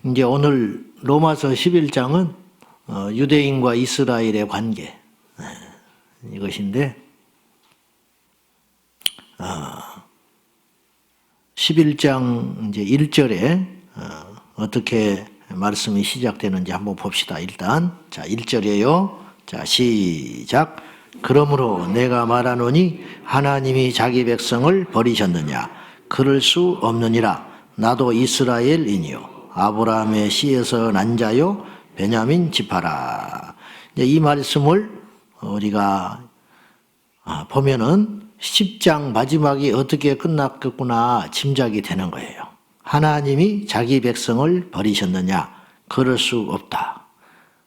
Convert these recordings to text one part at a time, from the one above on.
이제 오늘 로마서 11장은 유대인과 이스라엘의 관계 이것인데 11장 이제 1절에 어떻게 말씀이 시작되는지 한번 봅시다. 일단 자 1절이에요. 자 시작. 그러므로 내가 말하노니 하나님이 자기 백성을 버리셨느냐? 그럴 수 없느니라. 나도 이스라엘이니요 아브라함의 씨에서 난 자요 베냐민 지파라. 이 말씀을 우리가 보면은 10장 마지막이 어떻게 끝났겠구나 짐작이 되는 거예요. 하나님이 자기 백성을 버리셨느냐? 그럴 수 없다.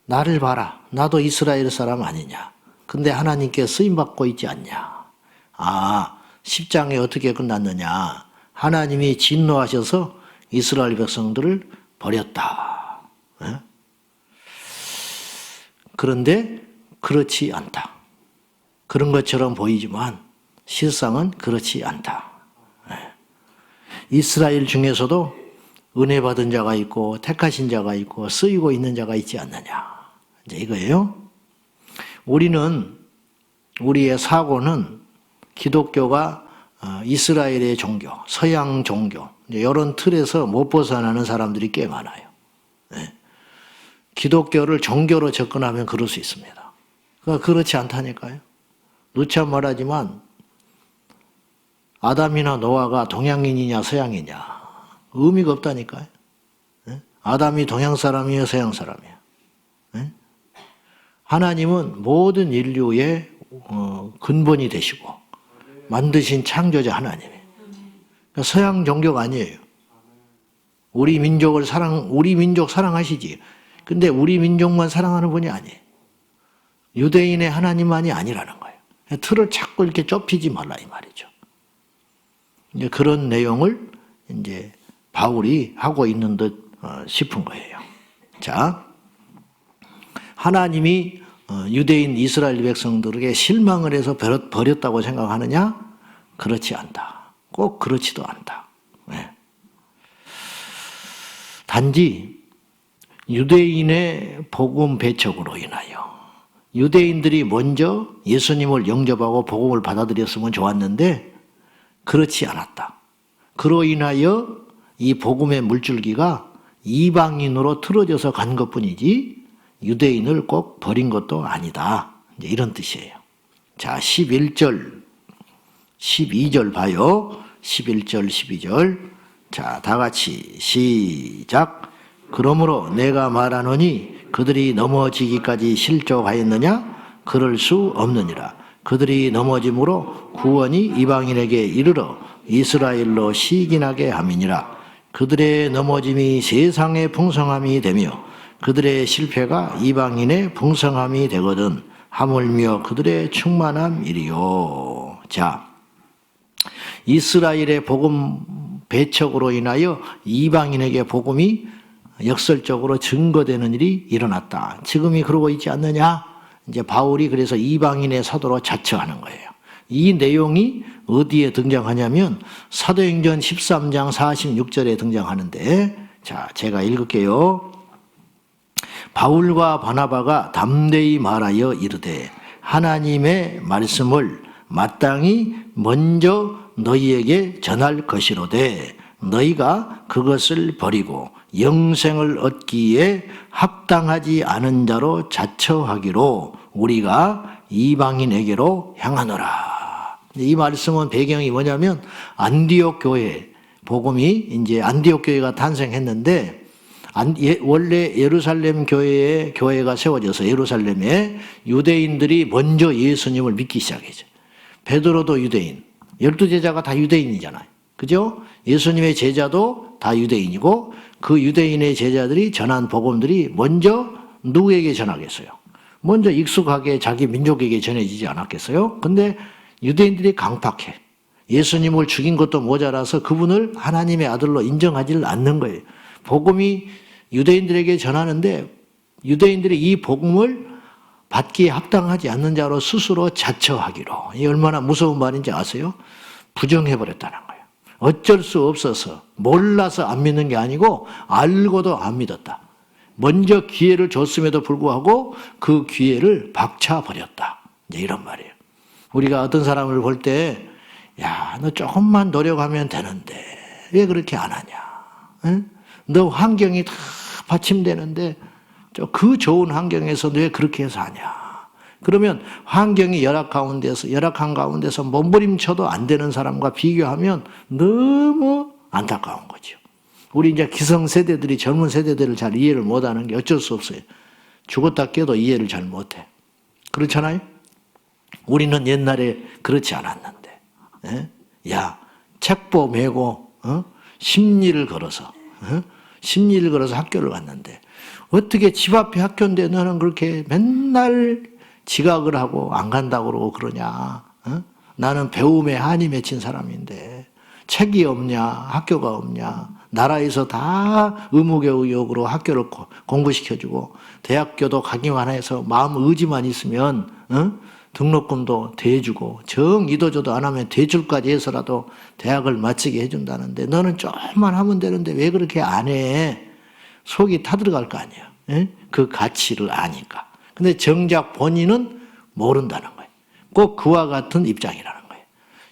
나를 봐라. 나도 이스라엘 사람 아니냐? 근데 하나님께 쓰임받고 있지 않냐? 10장에 어떻게 끝났느냐? 하나님이 진노하셔서 이스라엘 백성들을 버렸다. 그런데 그렇지 않다. 그런 것처럼 보이지만 실상은 그렇지 않다. 이스라엘 중에서도 은혜 받은 자가 있고 택하신 자가 있고 쓰이고 있는 자가 있지 않느냐. 이제 이거예요. 우리의 사고는 기독교가 이스라엘의 종교, 서양 종교 이런 틀에서 못 벗어나는 사람들이 꽤 많아요. 기독교를 종교로 접근하면 그럴 수 있습니다. 그렇지 않다니까요. 누차 말하지만 아담이나 노아가 동양인이냐 서양이냐 의미가 없다니까요. 아담이 동양 사람이에요 서양 사람이에요. 하나님은 모든 인류의 근본이 되시고 만드신 창조자 하나님이에요. 그러니까 서양 종교가 아니에요. 우리 민족 사랑하시지. 근데 우리 민족만 사랑하는 분이 아니에요. 유대인의 하나님만이 아니라는 거예요. 틀을 자꾸 이렇게 좁히지 말라 이 말이죠. 이제 그런 내용을 이제 바울이 하고 있는 듯 싶은 거예요. 자, 하나님이 유대인 이스라엘 백성들에게 실망을 해서 버렸다고 생각하느냐? 그렇지 않다. 꼭 그렇지도 않다. 단지 유대인의 복음 배척으로 인하여 유대인들이 먼저 예수님을 영접하고 복음을 받아들였으면 좋았는데 그렇지 않았다. 그로 인하여 이 복음의 물줄기가 이방인으로 틀어져서 간 것뿐이지 유대인을 꼭 버린 것도 아니다. 이제 이런 뜻이에요. 자, 11절, 12절 봐요. 11절, 12절. 자, 다 같이 시작. 그러므로 내가 말하노니 그들이 넘어지기까지 실족하였느냐? 그럴 수 없느니라. 그들이 넘어짐으로 구원이 이방인에게 이르러 이스라엘로 시기나게 함이니라. 그들의 넘어짐이 세상의 풍성함이 되며 그들의 실패가 이방인의 풍성함이 되거든 하물며 그들의 충만함이리요. 자, 이스라엘의 복음 배척으로 인하여 이방인에게 복음이 역설적으로 증거되는 일이 일어났다. 지금이 그러고 있지 않느냐? 이제 바울이 그래서 이방인의 사도로 자처하는 거예요. 이 내용이 어디에 등장하냐면 사도행전 13장 46절에 등장하는데 자, 제가 읽을게요. 바울과 바나바가 담대히 말하여 이르되 하나님의 말씀을 마땅히 먼저 너희에게 전할 것이로되 너희가 그것을 버리고 영생을 얻기에 합당하지 않은 자로 자처하기로 우리가 이방인에게로 향하노라. 이 말씀은 배경이 뭐냐면 안디옥 교회 복음이 이제 안디옥 교회가 탄생했는데 원래 예루살렘 교회가 세워져서 예루살렘에 유대인들이 먼저 예수님을 믿기 시작했죠. 베드로도 유대인, 12제자가 다 유대인이잖아요. 그죠? 예수님의 제자도 다 유대인이고 그 유대인의 제자들이 전한 복음들이 먼저 누구에게 전하겠어요? 먼저 익숙하게 자기 민족에게 전해지지 않았겠어요? 근데 유대인들이 강팍해. 예수님을 죽인 것도 모자라서 그분을 하나님의 아들로 인정하지 않는 거예요. 복음이 유대인들에게 전하는데 유대인들이 이 복음을 받기에 합당하지 않는 자로 스스로 자처하기로. 이 얼마나 무서운 말인지 아세요? 부정해버렸다는 거예요. 어쩔 수 없어서 몰라서 안 믿는 게 아니고 알고도 안 믿었다. 먼저 기회를 줬음에도 불구하고 그 기회를 박차버렸다. 이제 이런 말이에요. 우리가 어떤 사람을 볼 때, 야, 너 조금만 노력하면 되는데 왜 그렇게 안 하냐? 응? 너 환경이 다 받침되는데 그 좋은 환경에서 왜 그렇게 해서 하냐? 그러면 환경이 열악한 가운데서 몸부림쳐도 안 되는 사람과 비교하면 너무 안타까운 거죠. 우리 이제 기성세대들이 젊은 세대들을 잘 이해를 못하는 게 어쩔 수 없어요. 죽었다 깨도 이해를 잘 못해. 그렇잖아요? 우리는 옛날에 그렇지 않았는데. 예? 야, 책보 메고 심리를 걸어서 학교를 갔는데 어떻게 집 앞에 학교인데 너는 그렇게 맨날 지각을 하고 안 간다고 그러고 그러냐? 나는 배움에 한이 맺힌 사람인데 책이 없냐? 학교가 없냐? 나라에서 다 의무교육으로 학교를 공부시켜주고 대학교도 가기만 해서 마음 의지만 있으면 등록금도 대주고 정 이도저도 안 하면 대출까지 해서라도 대학을 마치게 해준다는데 너는 조금만 하면 되는데 왜 그렇게 안 해? 속이 타들어갈 거 아니에요. 예? 그 가치를 아니까. 근데 정작 본인은 모른다는 거예요. 꼭 그와 같은 입장이라는 거예요.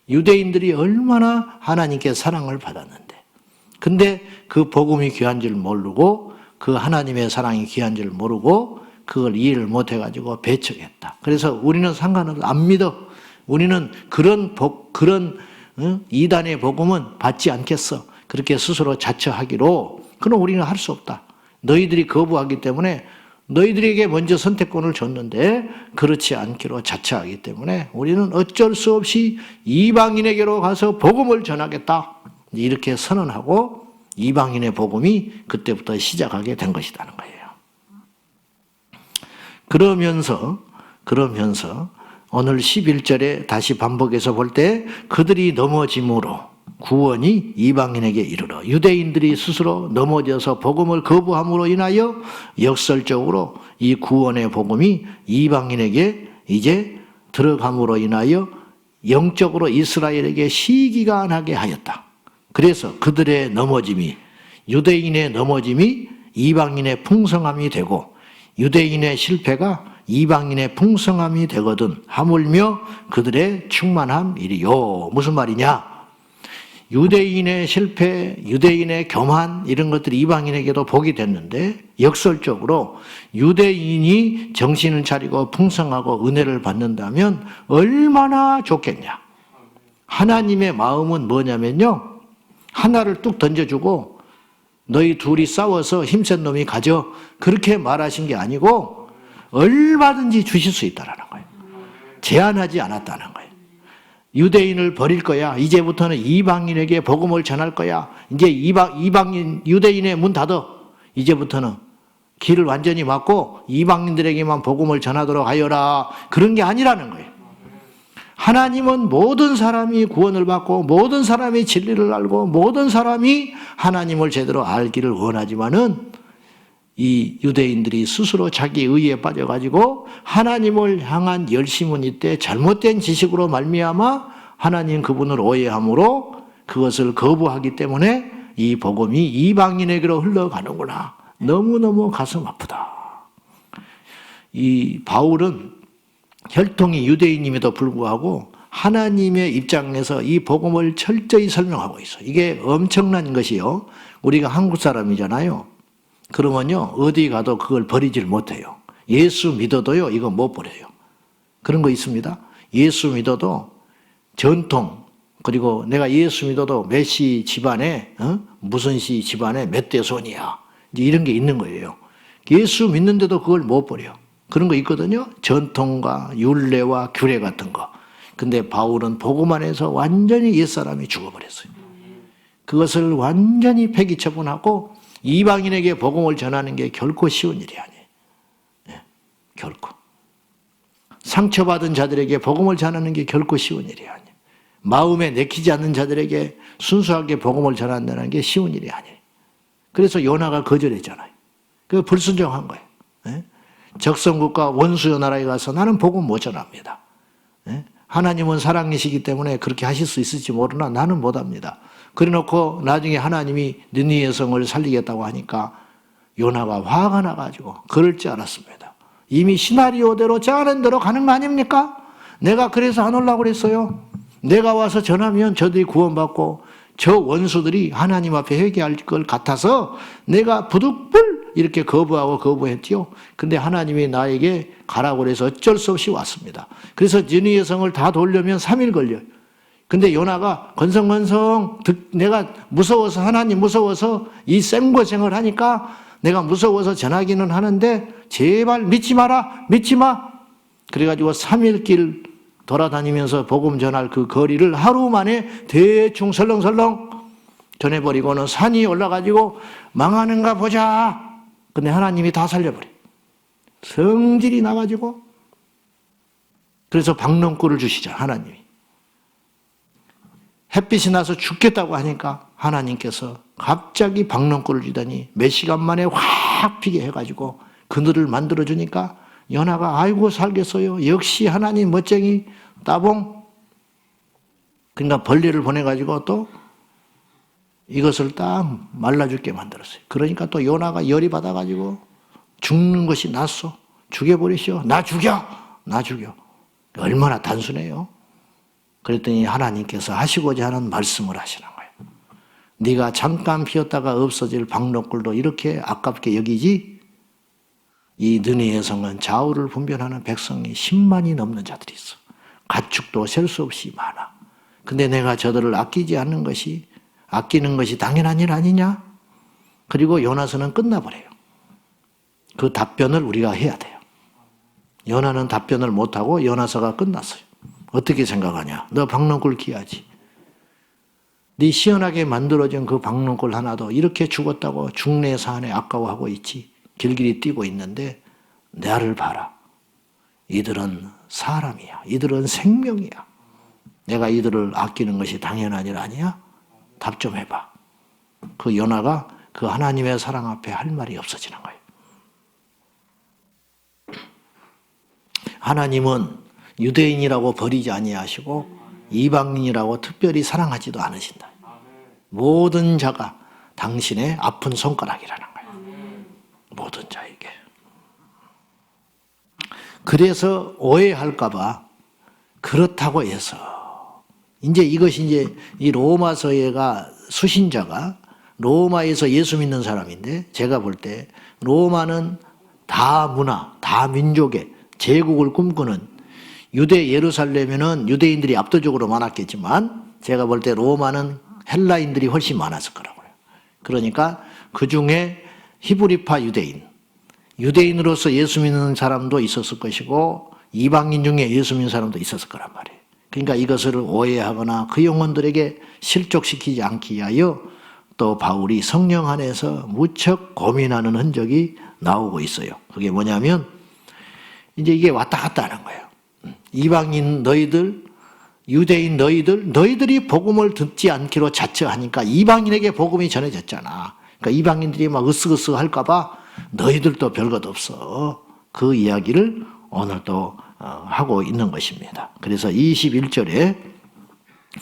유대인들이 얼마나 하나님께 사랑을 받았는데 근데 그 복음이 귀한 줄 모르고 그 하나님의 사랑이 귀한 줄 모르고 그걸 이해를 못해가지고 배척했다. 그래서 우리는 상관없어. 안 믿어. 우리는 그런 이단의 복음은 받지 않겠어. 그렇게 스스로 자처하기로 그럼 우리는 할 수 없다. 너희들이 거부하기 때문에 너희들에게 먼저 선택권을 줬는데 그렇지 않기로 자처하기 때문에 우리는 어쩔 수 없이 이방인에게로 가서 복음을 전하겠다. 이렇게 선언하고 이방인의 복음이 그때부터 시작하게 된 것이라는 거예요. 그러면서 오늘 11절에 다시 반복해서 볼 때 그들이 넘어짐으로 구원이 이방인에게 이르러 유대인들이 스스로 넘어져서 복음을 거부함으로 인하여 역설적으로 이 구원의 복음이 이방인에게 이제 들어감으로 인하여 영적으로 이스라엘에게 시기가 나게 하였다. 그래서 그들의 넘어짐이 유대인의 넘어짐이 이방인의 풍성함이 되고 유대인의 실패가 이방인의 풍성함이 되거든 하물며 그들의 충만함이리요. 무슨 말이냐? 유대인의 실패, 유대인의 교만 이런 것들이 이방인에게도 복이 됐는데 역설적으로 유대인이 정신을 차리고 풍성하고 은혜를 받는다면 얼마나 좋겠냐. 하나님의 마음은 뭐냐면요. 하나를 뚝 던져주고 너희 둘이 싸워서 힘센 놈이 가져 그렇게 말하신 게 아니고 얼마든지 주실 수 있다는 거예요. 제한하지 않았다는 거예요. 유대인을 버릴 거야. 이제부터는 이방인에게 복음을 전할 거야. 이제 이방인 유대인의 문 닫어. 이제부터는 길을 완전히 막고 이방인들에게만 복음을 전하도록 하여라. 그런 게 아니라는 거예요. 하나님은 모든 사람이 구원을 받고 모든 사람이 진리를 알고 모든 사람이 하나님을 제대로 알기를 원하지만은 이 유대인들이 스스로 자기 의에 빠져가지고 하나님을 향한 열심은 이때 잘못된 지식으로 말미암아 하나님 그분을 오해함으로 그것을 거부하기 때문에 이 복음이 이방인에게로 흘러가는구나. 너무너무 가슴 아프다. 이 바울은 혈통이 유대인임에도 불구하고 하나님의 입장에서 이 복음을 철저히 설명하고 있어요. 이게 엄청난 것이요. 우리가 한국 사람이잖아요. 그러면요, 어디 가도 그걸 버리질 못해요. 예수 믿어도요, 이거 못 버려요. 그런 거 있습니다. 예수 믿어도 전통, 그리고 내가 예수 믿어도 몇 시 집안에, 무슨 시 집안에 몇 대 손이야. 이제 이런 게 있는 거예요. 예수 믿는데도 그걸 못 버려. 그런 거 있거든요. 전통과 율례와 규례 같은 거. 근데 바울은 복음 안에서 완전히 옛사람이 죽어버렸어요. 그것을 완전히 폐기 처분하고 이방인에게 복음을 전하는 게 결코 쉬운 일이 아니에요. 네, 결코. 상처받은 자들에게 복음을 전하는 게 결코 쉬운 일이 아니에요. 마음에 내키지 않는 자들에게 순수하게 복음을 전한다는 게 쉬운 일이 아니에요. 그래서 요나가 거절했잖아요. 그 불순종한 거예요. 네? 적성국가 원수의 나라에 가서 나는 복음 못 전합니다. 네? 하나님은 사랑이시기 때문에 그렇게 하실 수 있을지 모르나 나는 못합니다. 그래놓고 나중에 하나님이 느니의 성을 살리겠다고 하니까 요나가 화가 나가지고 그럴 줄 알았습니다. 이미 시나리오대로 짜는 대로 가는 거 아닙니까? 내가 그래서 안 오려고 그랬어요. 내가 와서 전하면 저들이 구원받고 저 원수들이 하나님 앞에 회개할 걸 같아서 내가 부득불 이렇게 거부했지요. 근데 하나님이 나에게 가라고 그래서 어쩔 수 없이 왔습니다. 그래서 느니의 성을 다 돌려면 3일 걸려요. 근데 요나가 건성건성 내가 무서워서 하나님 무서워서 이 생고생을 하니까 내가 무서워서 전하기는 하는데 제발 믿지 마라 믿지 마. 그래가지고 3일 길 돌아다니면서 복음 전할 그 거리를 하루 만에 대충 설렁설렁 전해버리고는 산이 올라가지고 망하는가 보자. 근데 하나님이 다 살려버려. 성질이 나가지고. 그래서 박농꿀을 주시자 하나님이. 햇빛이 나서 죽겠다고 하니까 하나님께서 갑자기 박농꿀을 주더니 몇 시간 만에 확 피게 해가지고 그늘을 만들어주니까 요나가 아이고 살겠어요. 역시 하나님 멋쟁이 따봉. 그러니까 벌레를 보내가지고 또 이것을 딱 말라죽게 만들었어요. 그러니까 또 요나가 열이 받아가지고 죽는 것이 낫소. 죽여버리시오. 나 죽여. 얼마나 단순해요. 그랬더니 하나님께서 하시고자 하는 말씀을 하시는 거예요. 네가 잠깐 피었다가 없어질 박농꿀도 이렇게 아깝게 여기지? 이 느니의 성은 좌우를 분별하는 백성이 10만이 넘는 자들이 있어. 가축도 셀 수 없이 많아. 근데 내가 저들을 아끼는 것이 당연한 일 아니냐? 그리고 요나서는 끝나버려요. 그 답변을 우리가 해야 돼요. 요나는 답변을 못하고 요나서가 끝났어요. 어떻게 생각하냐? 너 박농꿀 귀하지. 네 시원하게 만들어진 그 박농꿀 하나도 이렇게 죽었다고 죽내 산에 아까워하고 있지. 길길이 뛰고 있는데 나를 봐라. 이들은 사람이야. 이들은 생명이야. 내가 이들을 아끼는 것이 당연한 일 아니야? 답 좀 해봐. 그 요나가 그 하나님의 사랑 앞에 할 말이 없어지는 거예요. 하나님은 유대인이라고 버리지 아니하시고 이방인이라고 특별히 사랑하지도 않으신다. 모든 자가 당신의 아픈 손가락이라는 거예요. 모든 자에게. 그래서 오해할까봐 그렇다고 해서 이것이 이 로마서가 수신자가 로마에서 예수 믿는 사람인데 제가 볼 때 로마는 다 문화, 다 민족의 제국을 꿈꾸는 유대 예루살렘에는 유대인들이 압도적으로 많았겠지만 제가 볼 때 로마는 헬라인들이 훨씬 많았을 거라고 해요. 그러니까 그 중에 히브리파 유대인으로서 예수 믿는 사람도 있었을 것이고 이방인 중에 예수 믿는 사람도 있었을 거란 말이에요. 그러니까 이것을 오해하거나 그 영혼들에게 실족시키지 않기 위하여 또 바울이 성령 안에서 무척 고민하는 흔적이 나오고 있어요. 그게 뭐냐면 이게 왔다 갔다 하는 거예요. 이방인 너희들, 유대인 너희들이 복음을 듣지 않기로 자처하니까 이방인에게 복음이 전해졌잖아. 그러니까 이방인들이 막 으쓱으쓱 할까봐 너희들도 별것 없어. 그 이야기를 오늘 또 하고 있는 것입니다. 그래서 21절에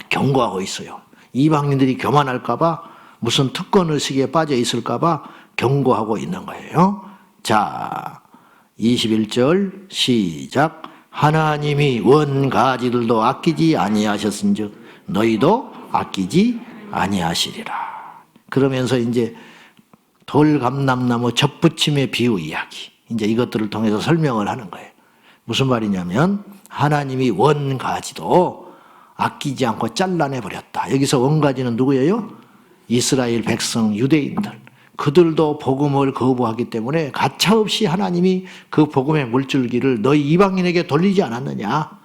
경고하고 있어요. 이방인들이 교만할까봐 무슨 특권의식에 빠져 있을까봐 경고하고 있는 거예요. 자, 21절 시작. 하나님이 원가지들도 아끼지 아니하셨은즉 너희도 아끼지 아니하시리라. 그러면서 이제 돌감람나무 접붙임의 비유 이야기, 이제 이것들을 통해서 설명을 하는 거예요. 무슨 말이냐면 하나님이 원가지도 아끼지 않고 잘라내버렸다. 여기서 원가지는 누구예요? 이스라엘 백성 유대인들. 그들도 복음을 거부하기 때문에 가차없이 하나님이 그 복음의 물줄기를 너희 이방인에게 돌리지 않았느냐?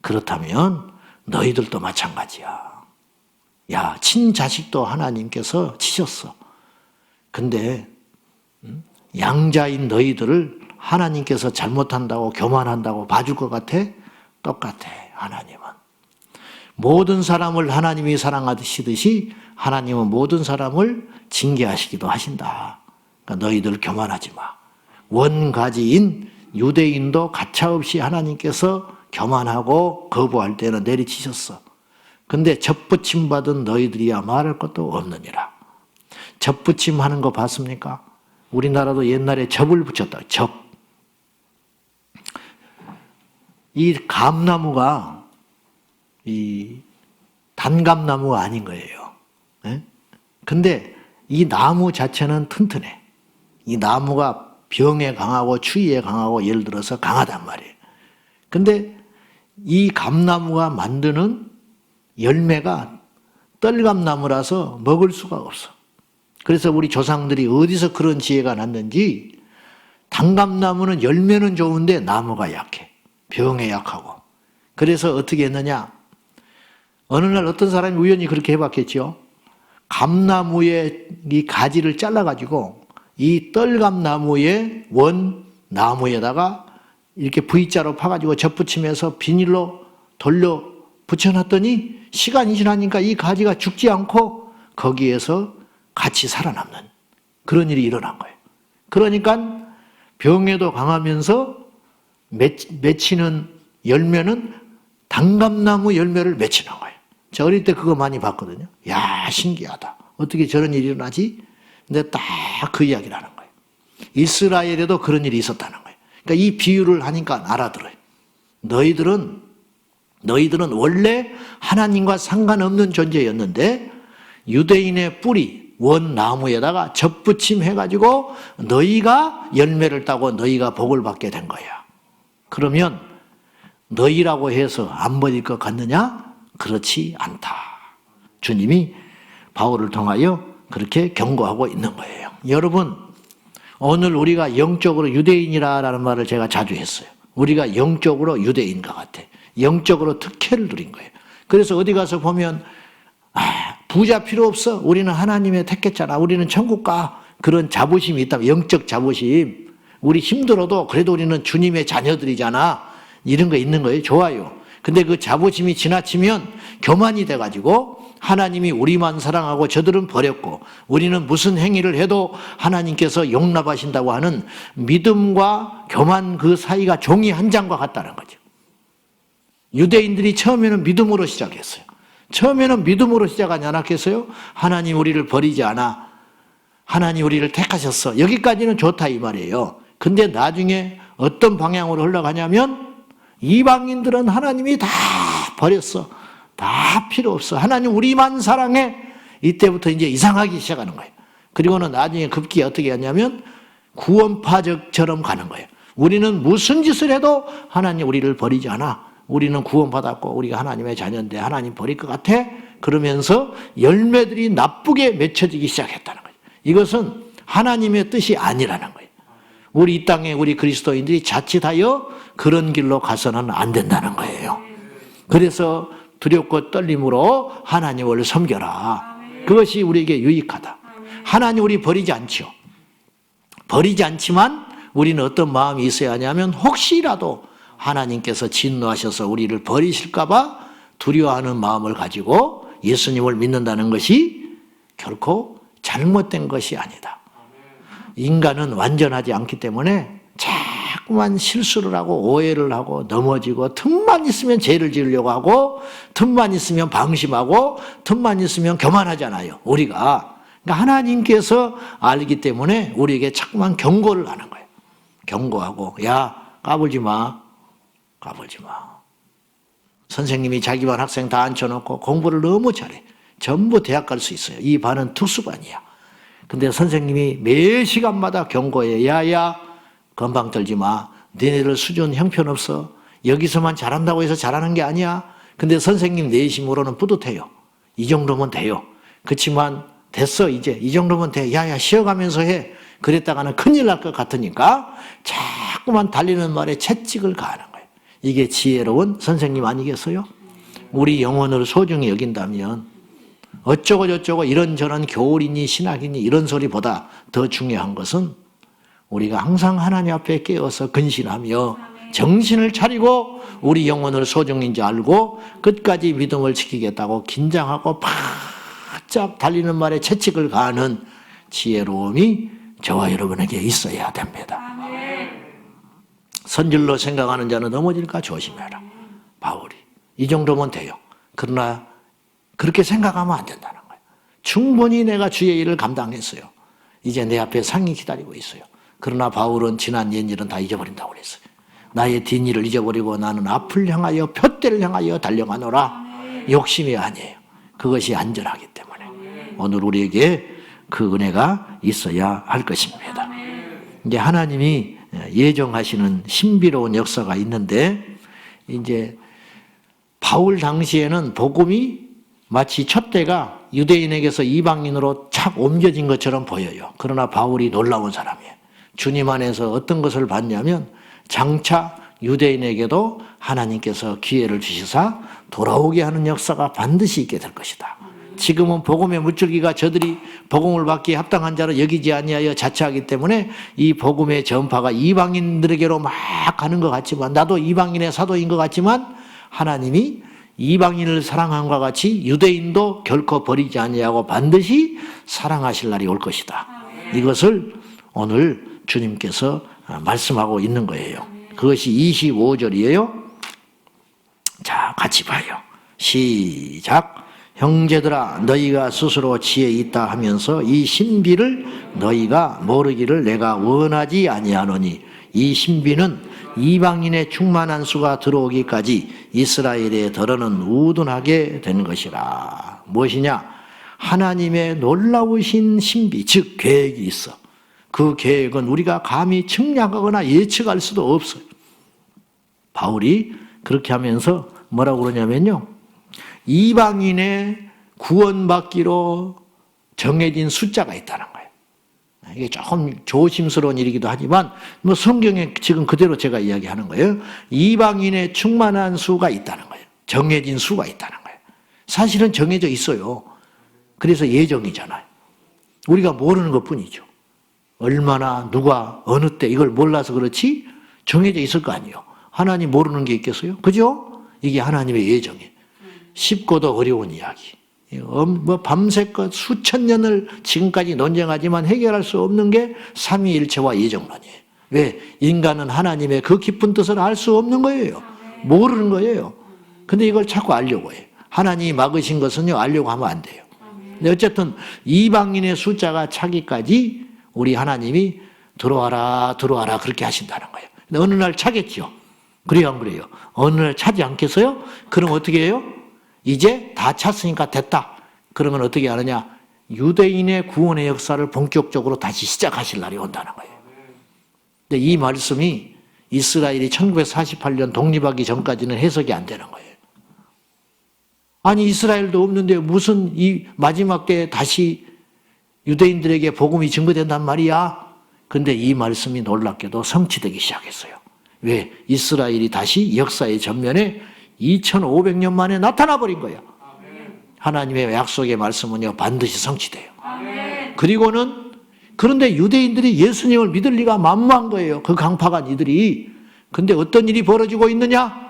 그렇다면 너희들도 마찬가지야. 야, 친자식도 하나님께서 치셨어. 근데 양자인 너희들을 하나님께서 잘못한다고 교만한다고 봐줄 것 같아? 똑같아. 하나님은 모든 사람을 하나님이 사랑하시듯이 하나님은 모든 사람을 징계하시기도 하신다. 그러니까 너희들 교만하지 마. 원가지인 유대인도 가차없이 하나님께서 교만하고 거부할 때는 내리치셨어. 근데 접붙임 받은 너희들이야 말할 것도 없느니라. 접붙임 하는 거 봤습니까? 우리나라도 옛날에 접을 붙였다. 접. 이 감나무가 이 단감나무가 아닌 거예요. 예? 근데 이 나무 자체는 튼튼해. 이 나무가 병에 강하고 추위에 강하고 예를 들어서 강하단 말이에요. 근데 이 감나무가 만드는 열매가 떨감나무라서 먹을 수가 없어. 그래서 우리 조상들이 어디서 그런 지혜가 났는지 단감나무는 열매는 좋은데 나무가 약해. 병에 약하고. 그래서 어떻게 했느냐. 어느 날 어떤 사람이 우연히 그렇게 해봤겠죠. 감나무의 이 가지를 잘라가지고 이 떨감나무의 원 나무에다가 이렇게 V자로 파가지고 접붙이면서 비닐로 돌려 붙여놨더니 시간이 지나니까 이 가지가 죽지 않고 거기에서 같이 살아남는 그런 일이 일어난 거예요. 그러니까 병에도 강하면서 맺히는 열매는 단감나무 열매를 맺히는 거예요. 저 어릴 때 그거 많이 봤거든요. 야, 신기하다. 어떻게 저런 일이 일어나지? 근데 딱 그 이야기를 하는 거예요. 이스라엘에도 그런 일이 있었다는 거예요. 그러니까 이 비유를 하니까 알아들어요. 너희들은 원래 하나님과 상관없는 존재였는데 유대인의 뿌리, 원 나무에다가 접붙임 해가지고 너희가 열매를 따고 너희가 복을 받게 된 거야. 그러면 너희라고 해서 안 버릴 것 같느냐? 그렇지 않다. 주님이 바울을 통하여 그렇게 경고하고 있는 거예요. 여러분, 오늘 우리가 영적으로 유대인이라는 말을 제가 자주 했어요. 우리가 영적으로 유대인과 같아. 영적으로 특혜를 누린 거예요. 그래서 어디 가서 보면 부자 필요 없어. 우리는 하나님의 택했잖아. 우리는 천국 가. 그런 자부심이 있다면 영적 자부심. 우리 힘들어도 그래도 우리는 주님의 자녀들이잖아. 이런 거 있는 거예요. 좋아요. 근데 그 자부심이 지나치면 교만이 돼가지고 하나님이 우리만 사랑하고 저들은 버렸고 우리는 무슨 행위를 해도 하나님께서 용납하신다고 하는 믿음과 교만 그 사이가 종이 한 장과 같다는 거죠. 유대인들이 처음에는 믿음으로 시작했어요. 처음에는 믿음으로 시작하지 않았겠어요? 하나님 우리를 버리지 않아. 하나님 우리를 택하셨어. 여기까지는 좋다 이 말이에요. 근데 나중에 어떤 방향으로 흘러가냐면 이방인들은 하나님이 다 버렸어. 다 필요 없어. 하나님 우리만 사랑해. 이때부터 이제 이상하기 시작하는 거예요. 그리고는 나중에 급기에 어떻게 하냐면 구원파적처럼 가는 거예요. 우리는 무슨 짓을 해도 하나님 우리를 버리지 않아. 우리는 구원받았고 우리가 하나님의 자녀인데 하나님 버릴 것 같아. 그러면서 열매들이 나쁘게 맺혀지기 시작했다는 거예요. 이것은 하나님의 뜻이 아니라는 거예요. 우리 이 땅에 우리 그리스도인들이 자칫하여 그런 길로 가서는 안 된다는 거예요. 그래서 두렵고 떨림으로 하나님을 섬겨라. 그것이 우리에게 유익하다. 하나님 우리 버리지 않죠. 버리지 않지만 우리는 어떤 마음이 있어야 하냐면 혹시라도 하나님께서 진노하셔서 우리를 버리실까 봐 두려워하는 마음을 가지고 예수님을 믿는다는 것이 결코 잘못된 것이 아니다. 인간은 완전하지 않기 때문에 자꾸만 실수를 하고 오해를 하고 넘어지고 틈만 있으면 죄를 지으려고 하고 틈만 있으면 방심하고 틈만 있으면 교만하잖아요. 우리가. 그러니까 하나님께서 알기 때문에 우리에게 자꾸만 경고를 하는 거예요. 경고하고 야 까불지 마. 까불지 마. 선생님이 자기 반 학생 다 앉혀놓고 공부를 너무 잘해. 전부 대학 갈 수 있어요. 이 반은 특수반이야. 근데 선생님이 매 시간마다 경고해. 야야 건방 떨지 마. 너네들 수준 형편없어. 여기서만 잘한다고 해서 잘하는 게 아니야. 근데 선생님 내심으로는 뿌듯해요. 이 정도면 돼요. 그렇지만 됐어 이제 이 정도면 돼. 야야 쉬어가면서 해. 그랬다가는 큰일 날 것 같으니까 자꾸만 달리는 말에 채찍을 가하는 거예요. 이게 지혜로운 선생님 아니겠어요? 우리 영혼을 소중히 여긴다면 어쩌고 저쩌고 이런저런 교리니 신학이니 이런 소리보다 더 중요한 것은 우리가 항상 하나님 앞에 깨어서 근신하며 정신을 차리고 우리 영혼을 소중인지 알고 끝까지 믿음을 지키겠다고 긴장하고 바짝 달리는 말에 채찍을 가하는 지혜로움이 저와 여러분에게 있어야 됩니다. 선질로 생각하는 자는 넘어질까 조심해라. 바울이. 이 정도면 돼요. 그러나 그렇게 생각하면 안 된다는 거예요. 충분히 내가 주의 일을 감당했어요. 이제 내 앞에 상이 기다리고 있어요. 그러나 바울은 지난 옛일은 다 잊어버린다고 그랬어요. 나의 뒷일을 잊어버리고 나는 앞을 향하여 표대를 향하여 달려가노라. 욕심이 아니에요. 그것이 안전하기 때문에 오늘 우리에게 그 은혜가 있어야 할 것입니다. 이제 하나님이 예정하시는 신비로운 역사가 있는데, 이제 바울 당시에는 복음이 마치 촛대가 유대인에게서 이방인으로 착 옮겨진 것처럼 보여요. 그러나 바울이 놀라운 사람이에요. 주님 안에서 어떤 것을 봤냐면 장차 유대인에게도 하나님께서 기회를 주시사 돌아오게 하는 역사가 반드시 있게 될 것이다. 지금은 복음의 물줄기가 저들이 복음을 받기에 합당한 자로 여기지 아니하여 자처하기 때문에 이 복음의 전파가 이방인들에게로 막 가는 것 같지만, 나도 이방인의 사도인 것 같지만, 하나님이 이방인을 사랑함과 같이 유대인도 결코 버리지 아니하고 반드시 사랑하실 날이 올 것이다. 이것을 오늘 주님께서 말씀하고 있는 거예요. 그것이 25절이에요. 자, 같이 봐요. 시작. 형제들아, 너희가 스스로 지혜 있다 하면서 이 신비를 너희가 모르기를 내가 원하지 아니하노니, 이 신비는 이방인의 충만한 수가 들어오기까지 이스라엘의 덜어는 우둔하게 된 것이라. 무엇이냐? 하나님의 놀라우신 신비, 즉 계획이 있어. 그 계획은 우리가 감히 측량하거나 예측할 수도 없어요. 바울이 그렇게 하면서 뭐라고 그러냐면요, 이방인의 구원받기로 정해진 숫자가 있다는 거예요. 이게 조금 조심스러운 일이기도 하지만 뭐 성경에 지금 그대로 제가 이야기하는 거예요. 이방인의 충만한 수가 있다는 거예요. 정해진 수가 있다는 거예요. 사실은 정해져 있어요. 그래서 예정이잖아요. 우리가 모르는 것뿐이죠. 얼마나, 누가, 어느 때, 이걸 몰라서 그렇지 정해져 있을 거 아니에요. 하나님 모르는 게 있겠어요? 그죠? 이게 하나님의 예정이에요. 쉽고도 어려운 이야기. 뭐 밤새껏 수천 년을 지금까지 논쟁하지만 해결할 수 없는 게 삼위일체와 예정론이에요. 왜? 인간은 하나님의 그 깊은 뜻을 알 수 없는 거예요. 모르는 거예요. 근데 이걸 자꾸 알려고 해요. 하나님이 막으신 것은요, 알려고 하면 안 돼요. 근데 어쨌든 이방인의 숫자가 차기까지 우리 하나님이 들어와라 들어와라 그렇게 하신다는 거예요. 근데 어느 날 차겠죠. 그래요, 안 그래요? 어느 날 차지 않겠어요? 그럼 어떻게 해요? 이제 다 찼으니까 됐다. 그러면 어떻게 하느냐? 유대인의 구원의 역사를 본격적으로 다시 시작하실 날이 온다는 거예요. 근데 이 말씀이 이스라엘이 1948년 독립하기 전까지는 해석이 안 되는 거예요. 아니, 이스라엘도 없는데 무슨 이 마지막 때에 다시 유대인들에게 복음이 증거된단 말이야? 근데 이 말씀이 놀랍게도 성취되기 시작했어요. 왜? 이스라엘이 다시 역사의 전면에 2500년 만에 나타나 버린 거예요. 하나님의 약속의 말씀은요, 반드시 성취돼요. 그리고는, 그런데 유대인들이 예수님을 믿을 리가 만무한 거예요. 그 강팍한 이들이. 근데 어떤 일이 벌어지고 있느냐?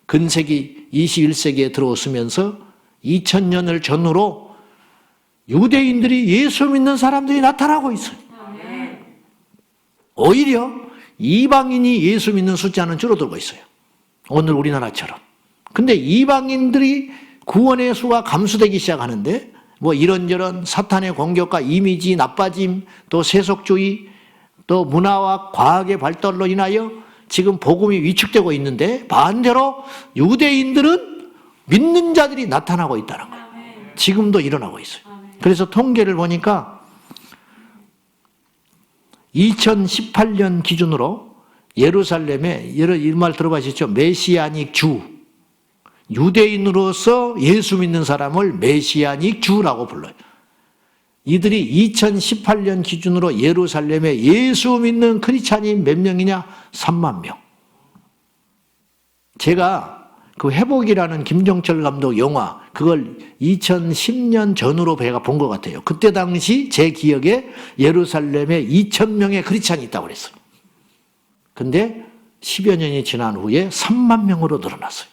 근세기 21세기에 들어오면서 2000년을 전후로 유대인들이 예수 믿는 사람들이 나타나고 있어요. 오히려 이방인이 예수 믿는 숫자는 줄어들고 있어요. 오늘 우리나라처럼. 근데 이방인들이 구원의 수가 감소되기 시작하는데, 뭐 이런저런 사탄의 공격과 이미지 나빠짐, 또 세속주의, 또 문화와 과학의 발달로 인하여 지금 복음이 위축되고 있는데, 반대로 유대인들은 믿는 자들이 나타나고 있다는 거예요. 지금도 일어나고 있어요. 그래서 통계를 보니까 2018년 기준으로 예루살렘에, 이 말 들어보셨죠? 메시아닉 주, 유대인으로서 예수 믿는 사람을 메시아닉 주라고 불러요. 이들이 2018년 기준으로 예루살렘에 예수 믿는 크리스찬이 몇 명이냐? 3만 명. 제가 그 회복이라는 김종철 감독 영화, 그걸 2010년 전후로 제가 본 것 같아요. 그때 당시 제 기억에 예루살렘에 2,000명의 크리스찬이 있다고 그랬어요. 근데 10여 년이 지난 후에 3만 명으로 늘어났어요.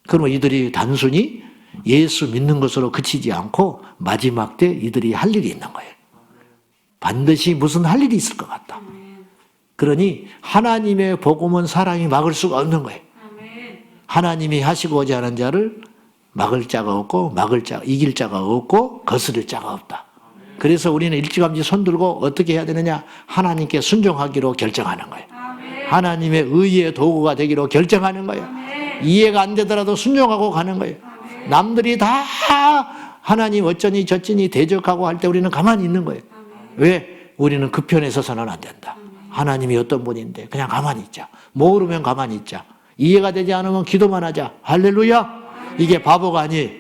그러면 이들이 단순히 예수 믿는 것으로 그치지 않고 마지막 때 이들이 할 일이 있는 거예요. 반드시 무슨 할 일이 있을 것 같다. 그러니 하나님의 복음은 사람이 막을 수가 없는 거예요. 하나님이 하시고자 하는 자를 막을 자가 없고 이길 자가 없고 거스를 자가 없다. 그래서 우리는 일찌감치 손들고 어떻게 해야 되느냐? 하나님께 순종하기로 결정하는 거예요. 하나님의 의의 도구가 되기로 결정하는 거예요. 이해가 안 되더라도 순종하고 가는 거예요. 남들이 다 하나님 어쩌니 저쩌니 대적하고 할 때 우리는 가만히 있는 거예요. 왜? 우리는 그 편에 서서는 안 된다. 하나님이 어떤 분인데 그냥 가만히 있자. 모르면 가만히 있자. 이해가 되지 않으면 기도만 하자. 할렐루야. 이게 바보가 아니에요.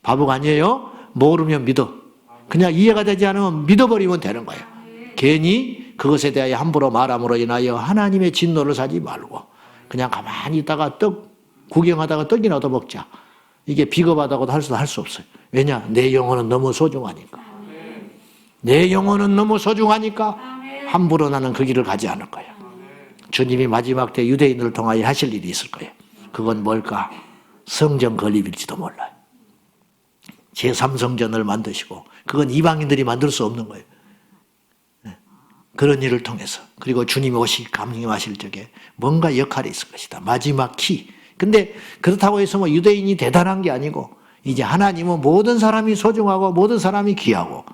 바보가 아니에요. 모르면 믿어. 그냥 이해가 되지 않으면 믿어버리면 되는 거예요. 괜히 그것에 대하여 함부로 말함으로 인하여 하나님의 진노를 사지 말고 그냥 가만히 있다가 떡 구경하다가 떡이나 더 먹자. 이게 비겁하다고도 할 수 없어요. 왜냐? 내 영혼은 너무 소중하니까. 내 영혼은 너무 소중하니까 함부로 나는 그 길을 가지 않을 거예요. 주님이 마지막 때 유대인을 통하여 하실 일이 있을 거예요. 그건 뭘까? 성전 건립일지도 몰라요. 제3성전을 만드시고 그건 이방인들이 만들 수 없는 거예요. 그런 일을 통해서 그리고 주님이 강림하실 적에 뭔가 역할이 있을 것이다. 마지막 키. 근데 그렇다고 해서 뭐 유대인이 대단한 게 아니고 이제 하나님은 모든 사람이 소중하고 모든 사람이 귀하고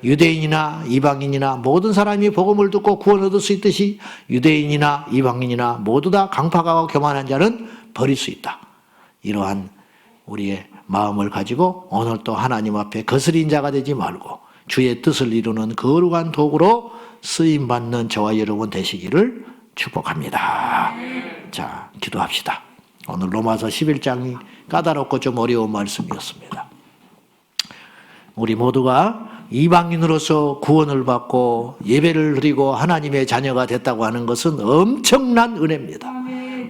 유대인이나 이방인이나 모든 사람이 복음을 듣고 구원 얻을 수 있듯이 유대인이나 이방인이나 모두 다 강팍하고 교만한 자는 버릴 수 있다. 이러한 우리의 마음을 가지고 오늘 또 하나님 앞에 거스린 자가 되지 말고 주의 뜻을 이루는 거룩한 도구로 쓰임받는 저와 여러분 되시기를 축복합니다. 자, 기도합시다. 오늘 로마서 11장이 까다롭고 좀 어려운 말씀이었습니다. 우리 모두가 이방인으로서 구원을 받고 예배를 드리고 하나님의 자녀가 됐다고 하는 것은 엄청난 은혜입니다.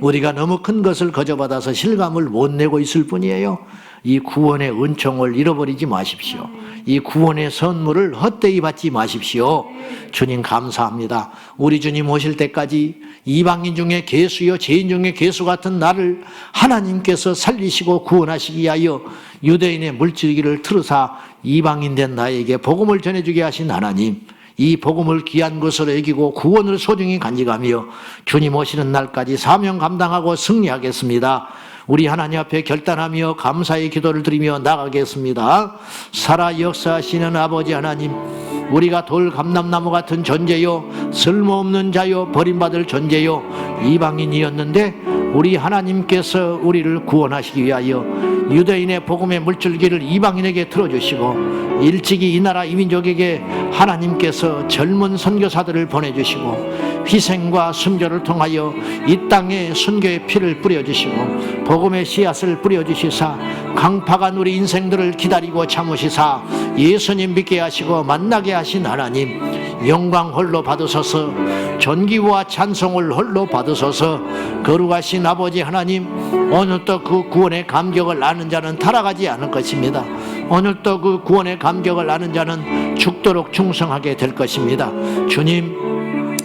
우리가 너무 큰 것을 거저받아서 실감을 못 내고 있을 뿐이에요. 이 구원의 은총을 잃어버리지 마십시오. 이 구원의 선물을 헛되이 받지 마십시오. 주님 감사합니다. 우리 주님 오실 때까지 이방인 중에 괴수요 죄인 중에 괴수 같은 나를 하나님께서 살리시고 구원하시기 위하여 유대인의 물질기를 틀으사 이방인 된 나에게 복음을 전해주게 하신 하나님, 이 복음을 귀한 것으로 여기고 구원을 소중히 간직하며 주님 오시는 날까지 사명 감당하고 승리하겠습니다. 우리 하나님 앞에 결단하며 감사의 기도를 드리며 나가겠습니다. 살아 역사하시는 아버지 하나님, 우리가 돌 감람나무 같은 존재요 쓸모없는 자요 버림받을 존재요 이방인이었는데 우리 하나님께서 우리를 구원하시기 위하여 유대인의 복음의 물줄기를 이방인에게 틀어주시고 일찍이 이 나라 이민족에게 하나님께서 젊은 선교사들을 보내주시고 희생과 순교를 통하여 이 땅에 순교의 피를 뿌려주시고 복음의 씨앗을 뿌려주시사 강팍한 우리 인생들을 기다리고 참으시사 예수님 믿게 하시고 만나게 하신 하나님, 영광 홀로 받으소서, 존귀와 찬송을 홀로 받으소서. 거룩하신 아버지 하나님, 오늘도 그 구원의 감격을 아는 자는 타락하지 않을 것입니다. 오늘도 그 구원의 감격을 아는 자는 죽도록 충성하게 될 것입니다. 주님,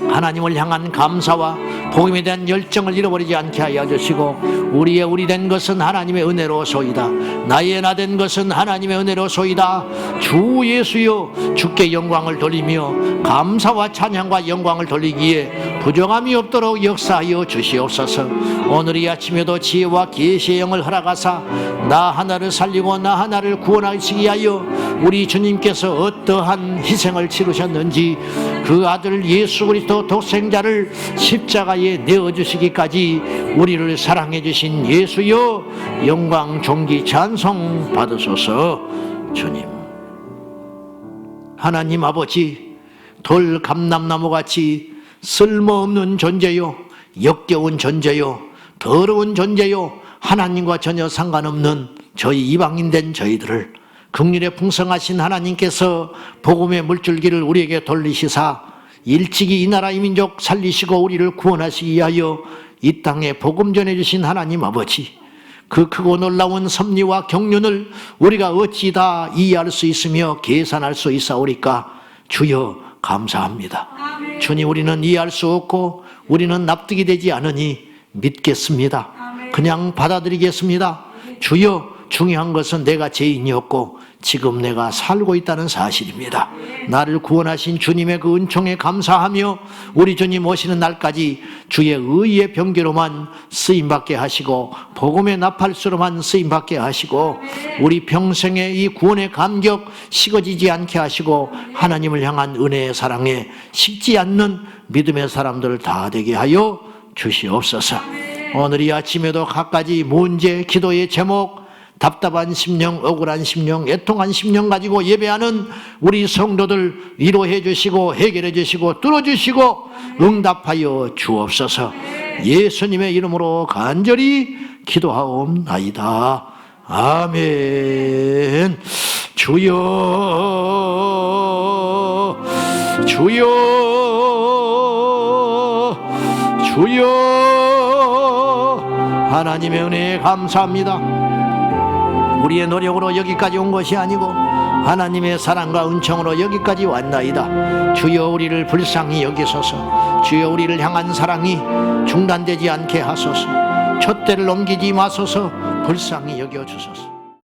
하나님을 향한 감사와 복음에 대한 열정을 잃어버리지 않게 하여 주시고 우리의 우리 된 것은 하나님의 은혜로소이다. 나의 나 된 것은 하나님의 은혜로소이다. 주 예수여, 주께 영광을 돌리며 감사와 찬양과 영광을 돌리기에 부정함이 없도록 역사하여 주시옵소서. 오늘 이 아침에도 지혜와 계시의 영을 허락하사 나 하나를 살리고 나 하나를 구원하시기 위하여 우리 주님께서 어떠한 희생을 치르셨는지 그 아들 예수 그리스도 독생자를 십자가에 내어주시기까지 우리를 사랑해 주신 예수여, 영광 존귀 찬송 받으소서. 주님, 하나님 아버지, 돌 감람나무같이 쓸모없는 존재요 역겨운 존재요 더러운 존재요 하나님과 전혀 상관없는 저희 이방인 된 저희들을 긍휼에 풍성하신 하나님께서 복음의 물줄기를 우리에게 돌리시사 일찍이 이 나라 이 민족 살리시고 우리를 구원하시기 위하여 이 땅에 복음 전해주신 하나님 아버지, 그 크고 놀라운 섭리와 경륜을 우리가 어찌 다 이해할 수 있으며 계산할 수 있사오리까. 주여 감사합니다. 아멘. 주님, 우리는 이해할 수 없고 우리는 납득이 되지 않으니 믿겠습니다. 아멘. 그냥 받아들이겠습니다. 주여, 중요한 것은 내가 죄인이었고 지금 내가 살고 있다는 사실입니다. 나를 구원하신 주님의 그 은총에 감사하며 우리 주님 오시는 날까지 주의 의의 병기로만 쓰임받게 하시고 복음의 나팔수로만 쓰임받게 하시고 우리 평생의 이 구원의 감격 식어지지 않게 하시고 하나님을 향한 은혜의 사랑에 식지 않는 믿음의 사람들 다 되게 하여 주시옵소서. 오늘 이 아침에도 갖가지 문제, 기도의 제목, 답답한 심령, 억울한 심령, 애통한 심령 가지고 예배하는 우리 성도들 위로해 주시고 해결해 주시고 뚫어주시고 응답하여 주옵소서. 예수님의 이름으로 간절히 기도하옵나이다. 아멘. 주여 주여 주여. 하나님의 은혜에 감사합니다. 우리의 노력으로 여기까지 온 것이 아니고 하나님의 사랑과 은총으로 여기까지 왔나이다. 주여 우리를 불쌍히 여기소서. 주여 우리를 향한 사랑이 중단되지 않게 하소서. 촛대를 넘기지 마소서. 불쌍히 여겨주소서.